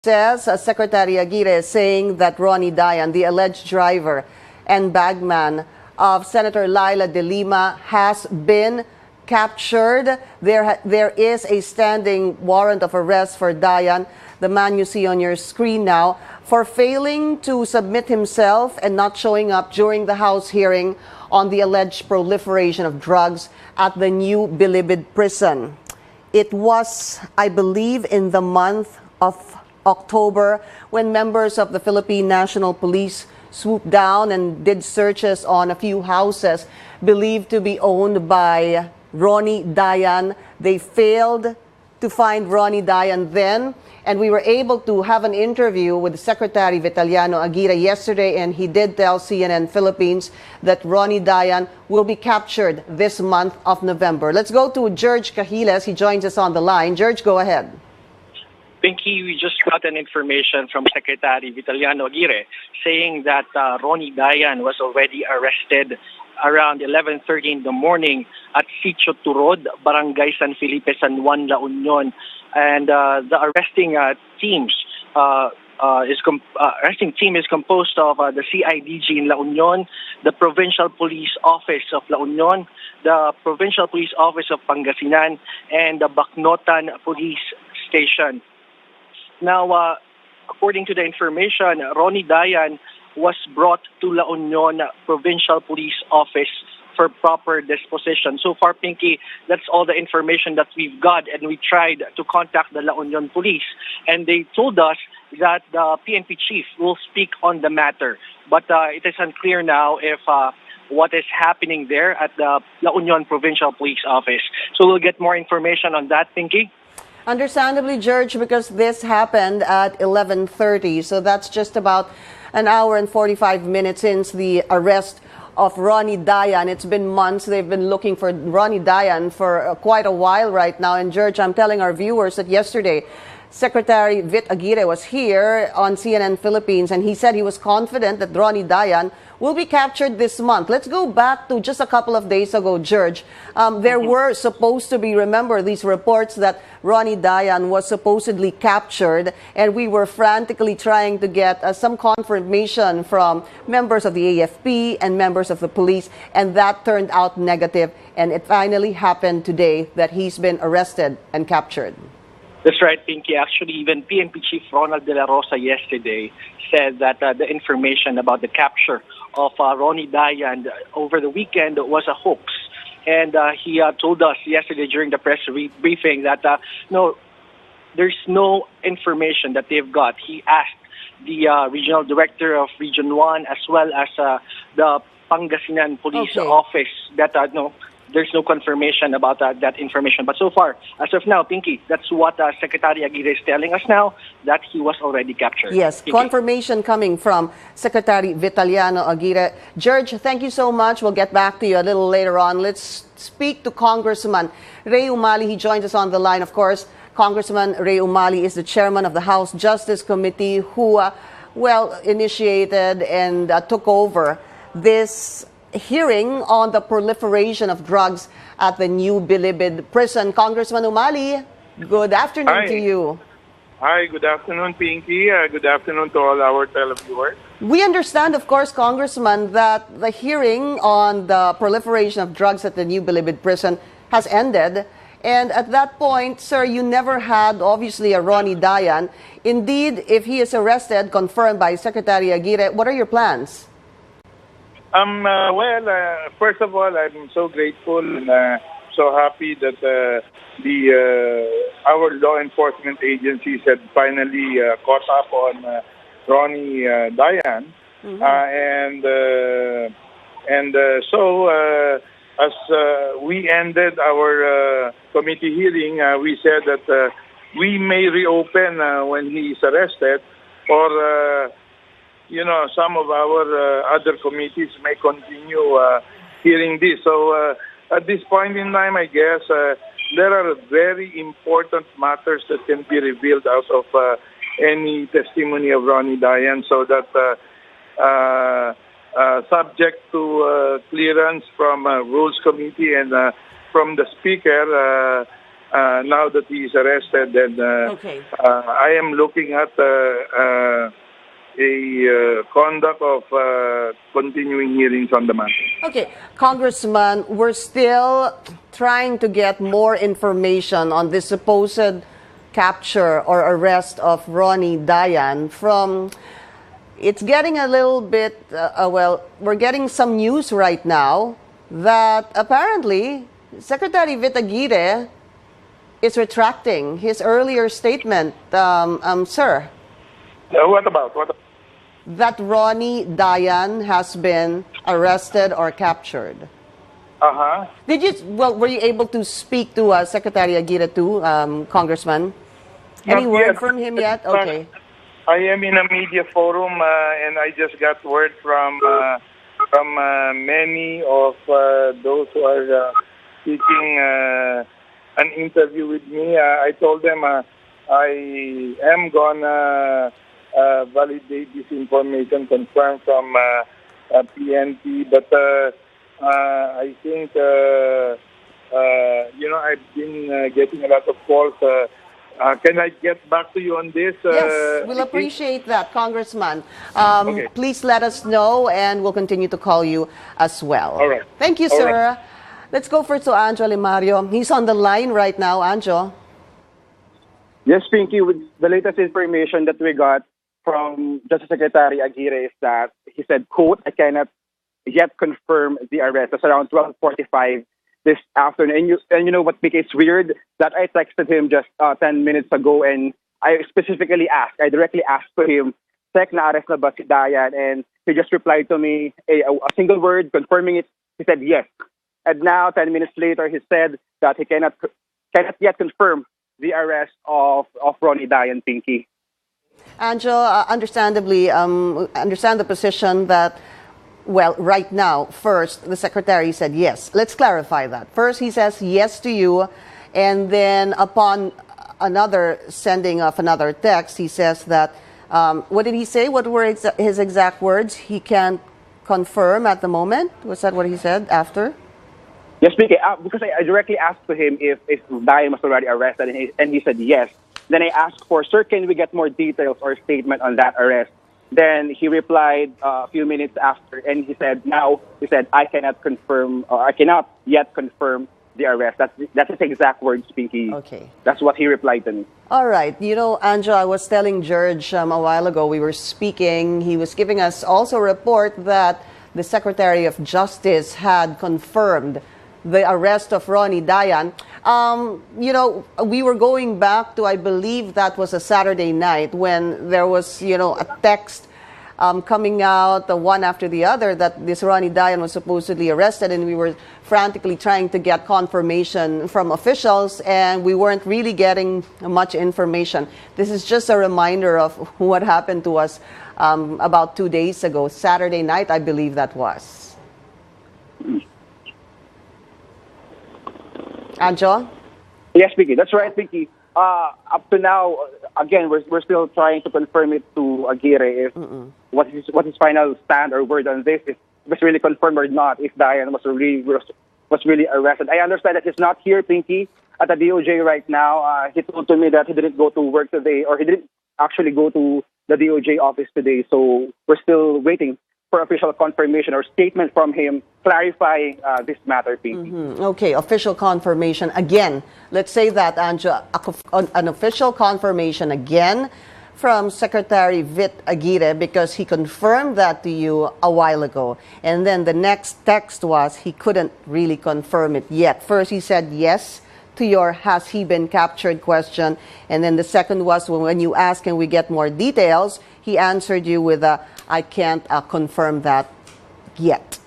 says Secretary Aguirre is saying that Ronnie Dayan, the alleged driver and bagman of Senator Laila de Lima, has been captured. There is a standing warrant of arrest for Dayan, the man you see on your screen now, for failing to submit himself and not showing up during the House hearing on the alleged proliferation of drugs at the new Bilibid prison. It was, I believe, in the month of October when members of the Philippine National Police swooped down and did searches on a few houses believed to be owned by Ronnie Dayan. They failed to find Ronnie Dayan then, and we were able to have an interview with Secretary Vitaliano Aguirre yesterday, and he did tell CNN Philippines that Ronnie Dayan will be captured this month of November. Let's go to George Cahiles. He joins us on the line. George, go ahead. Pinky, we just got an information from Secretary Vitaliano Aguirre saying that Ronnie Dayan was already arrested around 11:30 in the morning at Sitio Turod, Barangay San Felipe, San Juan, La Union. And the arresting team is composed of the CIDG in La Union, the Provincial Police Office of La Union, the Provincial Police Office of Pangasinan, and the Bacnotan Police Station. Now, according to the information, Ronnie Dayan was brought to La Union Provincial Police Office for proper disposition. So far, Pinky, that's all the information that we've got, and we tried to contact the La Union Police, and they told us that the PNP chief will speak on the matter. But it is unclear now if what is happening there at the La Union Provincial Police Office. So we'll get more information on that, Pinky. Understandably, George, because this happened at 11:30, so that's just about an hour and 45 minutes since the arrest of Ronnie Dayan. It's been months. They've been looking for Ronnie Dayan for quite a while right now. And George, I'm telling our viewers that yesterday, Secretary Vit Aguirre was here on CNN Philippines, and he said he was confident that Ronnie Dayan will be captured this month. Let's go back to just a couple of days ago, George. There were supposed to be, remember, these reports that Ronnie Dayan was supposedly captured, and we were frantically trying to get some confirmation from members of the AFP and members of the police, and that turned out negative, and it finally happened today that he's been arrested and captured. That's right, Pinky. Actually, even PNP Chief Ronald De La Rosa yesterday said that the information about the capture of Ronnie Dayan over the weekend was a hoax. And he told us yesterday during the press briefing that no, there's no information that they've got. He asked the regional director of Region 1 as well as the Pangasinan Police Office that no, there's no confirmation about that information. But so far, as of now, Pinky, that's what Secretary Aguirre is telling us now, that he was already captured. Yes, Pinky. Confirmation coming from Secretary Vitaliano Aguirre. George, thank you so much. We'll get back to you a little later on. Let's speak to Congressman Ray Umali. He joins us on the line, of course. Congressman Ray Umali is the chairman of the House Justice Committee who, initiated and took over this hearing on the proliferation of drugs at the new Bilibid prison. Congressman Umali, good afternoon to you. Hi, good afternoon, Pinky. Good afternoon to all our televiewers. We understand, of course, Congressman, that the hearing on the proliferation of drugs at the new Bilibid prison has ended. And at that point, sir, you never had, obviously, a Ronnie Dayan. Indeed, if he is arrested, confirmed by Secretary Aguirre, what are your plans? First of all, I'm so grateful and so happy that our law enforcement agencies had finally caught up on Ronnie Dayan, so as we ended our committee hearing, we said that we may reopen when he is arrested, or some of our other committees may continue hearing this. So at this point in time, I guess there are very important matters that can be revealed out of any testimony of Ronnie Dayan, so that subject to clearance from Rules Committee and from the Speaker, now that he is arrested, then Okay. I am looking at a conduct of continuing hearings on the matter. Okay, Congressman, we're still trying to get more information on this supposed capture or arrest of Ronnie Dayan from. It's getting a little bit, we're getting some news right now that apparently Secretary Vitt Aguirre is retracting his earlier statement, sir, What about? that Ronnie Dayan has been arrested or captured. Uh-huh. Were you able to speak to Secretary Aguirre too, Congressman? Any Not word yet. from him yet? Okay. I am in a media forum, and I just got word from many of those who are seeking an interview with me. I told them I am gonna validate this information confirmed from PNP, but I think I've been getting a lot of calls. Can I get back to you on this? Yes, we'll Vicky? appreciate that, Congressman. Okay. Please let us know, and we'll continue to call you as well. All right. Thank you, All sir. right. Let's go first to Anjo Limario. He's on the line right now. Anjo. Yes, Pinky, with the latest information that we got from Justice Secretary Aguirre is that he said, quote, I cannot yet confirm the arrest. That's around 12:45 this afternoon. And you know what, Pinky, it's weird that I texted him just 10 minutes ago, and I directly asked to him, Sec, na-arrest na ba si Dayan? And he just replied to me a single word confirming it. He said yes. And now, 10 minutes later, he said that he cannot yet confirm the arrest of Ronnie Dayan, Pinky. Anjo, understandably, understand the position that, well, right now, first, the Secretary said yes. Let's clarify that. First, he says yes to you, and then upon another sending of another text, he says that, what did he say? What were his exact words? He can't confirm at the moment? Was that what he said after? Yes, Pinky, because I directly asked to him if Dayan was already arrested, and he said yes. Then I asked for, sir, can we get more details or statement on that arrest? Then he replied a few minutes after, and he said, I cannot confirm, or I cannot yet confirm the arrest. That's his exact words, Pinky. Okay. That's what he replied to me. All right. You know, Anjo, I was telling George a while ago, we were speaking. He was giving us also a report that the Secretary of Justice had confirmed the arrest of Ronnie Dayan. We were going back to, I believe that was a Saturday night when there was, a text coming out one after the other that this Ronnie Dayan was supposedly arrested, and we were frantically trying to get confirmation from officials, and we weren't really getting much information. This is just a reminder of what happened to us about 2 days ago, Saturday night, I believe that was. Anjo? Yes, Pinky. That's right, Pinky. Up to now, again, we're still trying to confirm it to Aguirre if what his final stand or word on this, if it's really confirmed or not, if Dayan was really arrested. I understand that he's not here, Pinky, at the DOJ right now. He told to me that he didn't go to work today, or he didn't actually go to the DOJ office today. So we're still waiting for official confirmation or statement from him clarifying this matter, Pinky. Okay, official confirmation again. Let's say that, Anjo, an official confirmation again from Secretary Vitt Aguirre, because he confirmed that to you a while ago. And then the next text was he couldn't really confirm it yet. First, he said yes to your has he been captured question. And then the second was when you asked, can we get more details? He answered you with I can't confirm that yet.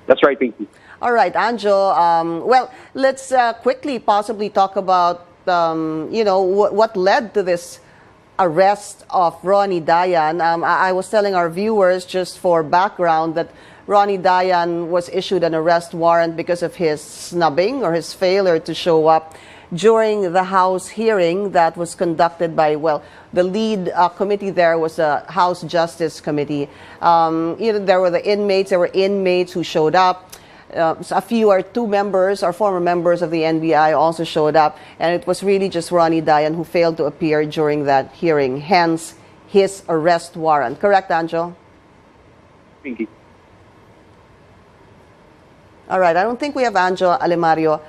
That's right, Pinky. All right, Anjo. Well, let's quickly possibly talk about, what led to this arrest of Ronnie Dayan. I was telling our viewers, just for background, that Ronnie Dayan was issued an arrest warrant because of his snubbing or his failure to show up during the House hearing that was conducted by, the lead committee there was a House Justice Committee. There were inmates who showed up. a few or two members or former members of the NBI also showed up, and it was really just Ronnie Dayan who failed to appear during that hearing, hence his arrest warrant. Correct, Anjo? Pinky. All right, I don't think we have Anjo Alimario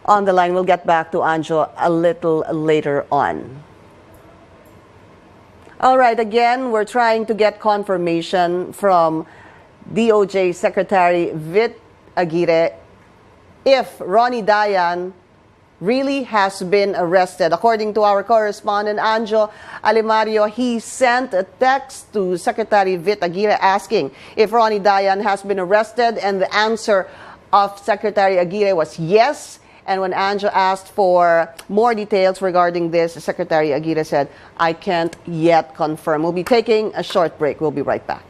on the line. We'll get back to Anjo a little later on. All right, again, we're trying to get confirmation from DOJ Secretary Vit Aguirre if Ronnie Dayan really has been arrested. According to our correspondent, Anjo Alimario, he sent a text to Secretary Vit Aguirre asking if Ronnie Dayan has been arrested, and the answer of Secretary Aguirre was yes. And when Anjo asked for more details regarding this, Secretary Aguirre said, "I can't yet confirm." We'll be taking a short break. We'll be right back.